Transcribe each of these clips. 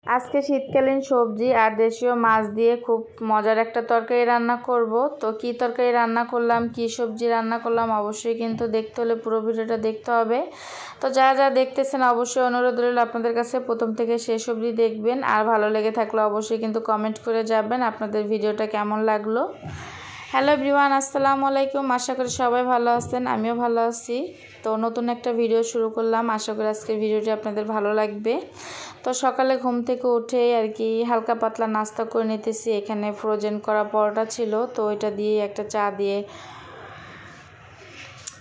আজকে শীতকালীন সবজি আর দেশীয় মাছ দিয়ে খুব মজার একটা তরকারি রান্না করব। তো কি তরকারি রান্না করলাম, কি সবজি রান্না করলাম অবশ্যই কিন্তু দেখতে হলে পুরো ভিডিওটা দেখতে হবে। তো যারা যারা দেখতেছেন অবশ্যই অনুরোধ রইল আপনাদের কাছে প্রথম থেকে শেষ অবধি দেখবেন, আর ভালো লেগে থাকলে অবশ্যই কিন্তু কমেন্ট করে যাবেন আপনাদের ভিডিওটা কেমন লাগলো। হ্যালো এভরিওয়ান, আসসালামু আলাইকুম। আশা করি সবাই ভালো আছেন, আমিও ভালো আছি। তো নতুন একটা ভিডিও শুরু করলাম, আশা করি আজকের ভিডিওটি আপনাদের ভালো লাগবে। তো সকালে ঘুম থেকে উঠে আর কি হালকা পাতলা নাস্তা করে নিতেছি। এখানে ফ্রোজেন করা পরোটা ছিল, তো ওইটা দিয়ে একটা চা দিয়ে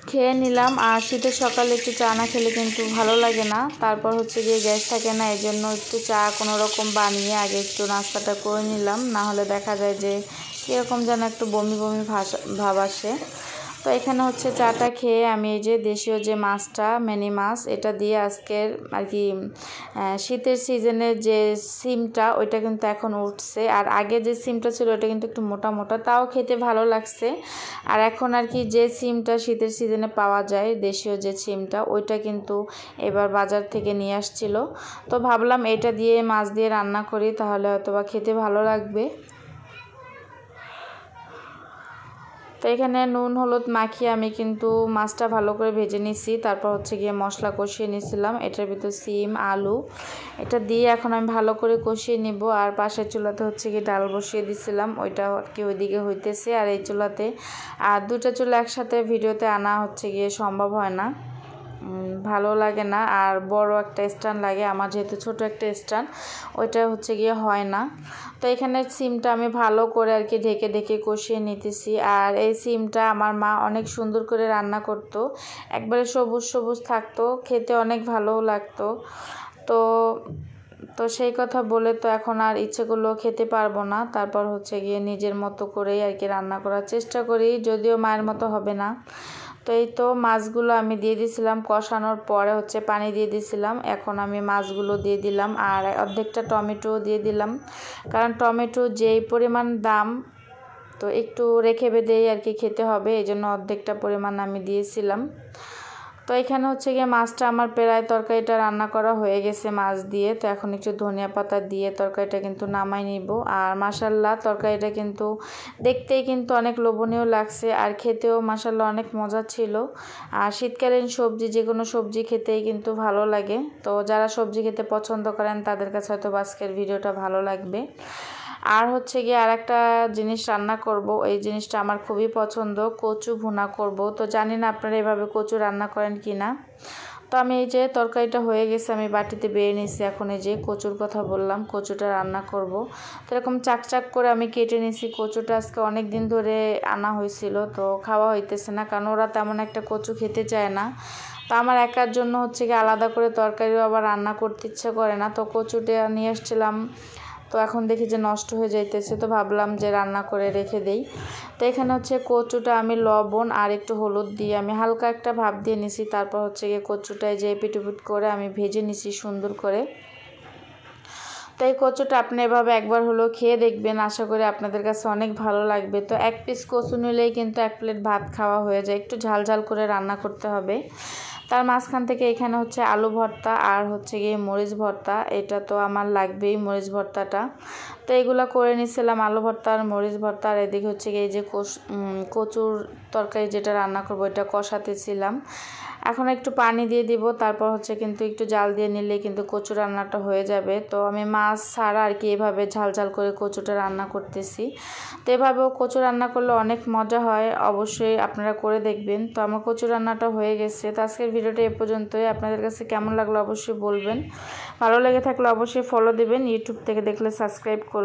খেয়ে নিলাম। আর শীতের সকালে একটু চা না খেলে কিন্তু ভালো লাগে না। তারপর হচ্ছে গিয়ে গ্যাস থাকে না, এই জন্য একটু চা কোনো রকম বানিয়ে আগে একটু নাস্তাটা করে নিলাম, না হলে দেখা যায় যে কীরকম যেন একটু বমি বমি ভাব আসে। তো এখানে হচ্ছে চাটা খেয়ে আমি এই যে দেশীয় যে মাছটা মিনি মাছ, এটা দিয়ে আজকের আর কি শীতের সিজনের যে সিমটা ওইটা কিন্তু এখন উঠছে, আর আগে যে সিমটা ছিল ওটা কিন্তু একটু মোটা মোটা, তাও খেতে ভালো লাগছে। আর এখন আর কি যে সিমটা শীতের সিজনে পাওয়া যায় দেশীয় যে সিমটা, ওইটা কিন্তু এবার বাজার থেকে নিয়ে আসছিল। তো ভাবলাম এটা দিয়ে মাছ দিয়ে রান্না করি, তাহলে হয়তো বা খেতে ভালো লাগবে। তো এখানে নুন হলুদ মাখিয়ে আমি কিন্তু মাছটা ভালো করে ভেজে নিছি। তারপর হচ্ছে গিয়ে মশলা কষিয়ে নিয়েছিলাম, এটার ভিতর সিম আলু এটা দিয়ে এখন আমি ভালো করে কষিয়ে নিব। আর পাশের চুলাতে হচ্ছে গিয়ে ডাল বসিয়ে দিছিলাম, ওইটা আর কি ওইদিকে হইতেছে। আর এই চুলাতে আর দুটা চুলা একসাথে ভিডিওতে আনা হচ্ছে গিয়ে সম্ভব হয় না, ভালো লাগে না। আর বড় একটা স্ট্যান্ড লাগে, আমার যেহেতু ছোট একটা স্ট্যান্ড, ওইটা হচ্ছে গিয়ে হয় না। তো এখানে সিমটা আমি ভালো করে আর কি ঢেকে ঢেকে কষিয়ে নিতেছি। আর এই সিমটা আমার মা অনেক সুন্দর করে রান্না করতো, একবারে সবুজ সবুজ থাকতো, খেতে অনেক ভালোও লাগতো। তো তো সেই কথা বলে তো এখন আর ইচ্ছে করলেও খেতে পারবো না। তারপর হচ্ছে গিয়ে নিজের মতো করেই আর কি রান্না করার চেষ্টা করি, যদিও মায়ের মতো হবে না। তো এই তো মাছগুলো আমি দিয়ে দিয়েছিলাম, কষানোর পরে হচ্ছে পানি দিয়ে দিয়েছিলাম। এখন আমি মাছগুলো দিয়ে দিলাম আর অর্ধেকটা টমেটো দিয়ে দিলাম, কারণ টমেটো যেই পরিমাণ দাম, তো একটু রেখে বেঁধেই আর কি খেতে হবে, এই জন্য অর্ধেকটা পরিমাণ আমি দিয়েছিলাম। তো এখানে হচ্ছে গিয়ে মাছটা আমার প্রায় তরকারিটা রান্না করা হয়ে গেছে মাছ দিয়ে। তো এখন একটু ধনিয়া পাতা দিয়ে তরকারিটা কিন্তু নামাই নিব। আর মাশাল্লাহ তরকারিটা কিন্তু দেখতেই কিন্তু অনেক লোভনীয় লাগছে, আর খেতেও মাশাল্লাহ অনেক মজা ছিল। আর শীতকালীন সবজি যে কোনো সবজি খেতেই কিন্তু ভালো লাগে। তো যারা সবজি খেতে পছন্দ করেন তাদের কাছে হয়তো আজকের ভিডিওটা ভালো লাগবে। আর হচ্ছে গিয়ে আর একটা জিনিস রান্না করব, এই জিনিসটা আমার খুবই পছন্দ, কচু ভুনা করব। তো জানি না আপনারা এভাবে কচু রান্না করেন কি না। তো আমি এই যে তরকারিটা হয়ে গেছে, আমি বাটিতে বেড়ে নিয়েছি। এখন এই যে কচুর কথা বললাম, কচুটা রান্না করব। তো এরকম চাকচাক করে আমি কেটে নিয়েছি কচুটা। আজকে অনেক দিন ধরে আনা হয়েছিল, তো খাওয়া হইতেছে না, কারণ ওরা তেমন একটা কচু খেতে চায় না। তো আমার একার জন্য হচ্ছে কি আলাদা করে তরকারিও আবার রান্না করতে ইচ্ছে করে না। তো কচুটা নিয়ে এসেছিলাম, তো এখন দেখি যে নষ্ট হয়ে যাইতেছে, তো ভাবলাম যে রান্না করে রেখে দেই। তো এখানে হচ্ছে কচুটা আমি লবণ আর একটু হলুদ দিয়ে আমি হালকা একটা ভাপ দিয়ে নিছি। তারপর হচ্ছে গিয়ে কচুটায় যে এপিট করে আমি ভেজে নিছি সুন্দর করে। তো এই কচুটা আপনি এভাবে একবার হলেও খেয়ে দেখবেন, আশা করি আপনাদের কাছে অনেক ভালো লাগবে। তো এক পিস কচু নিলেই কিন্তু এক প্লেট ভাত খাওয়া হয়ে যায়, একটু ঝাল ঝাল করে রান্না করতে হবে। তার মাঝখান থেকে এখানে হচ্ছে আলু ভর্তা আর হচ্ছে গিয়ে মরিচ ভর্তা, এটা তো আমার লাগবেই মরিচ ভর্তাটা। তো এগুলো করে নিয়েছিলাম, আলু ভর্তা আর মরিচ ভর্তা। আর এদিকে হচ্ছে গিয়ে এই যে কচুর তরকারি যেটা রান্না করবো এটা কষাতেছিলাম। এখন একটু পানি দিয়ে দিব, তারপর হচ্ছে কিন্তু একটু জাল দিয়ে নিলে কিন্তু কচু রান্নাটা হয়ে যাবে। তো আমি মাছ ছাড়া আর কি এভাবে ঝাল ঝাল করে কচুটা রান্না করতেছি। তো এভাবেও কচু রান্না করলে অনেক মজা হয়, অবশ্যই আপনারা করে দেখবেন। তো আমার কচু রান্নাটা হয়ে গেছে। তো আজকের ভিডিওটা এ পর্যন্তই, আপনাদের কাছে কেমন লাগলো অবশ্যই বলবেন, ভালো লেগে থাকলে অবশ্যই ফলো দেবেন, ইউটিউব থেকে দেখলে সাবস্ক্রাইব করবেন।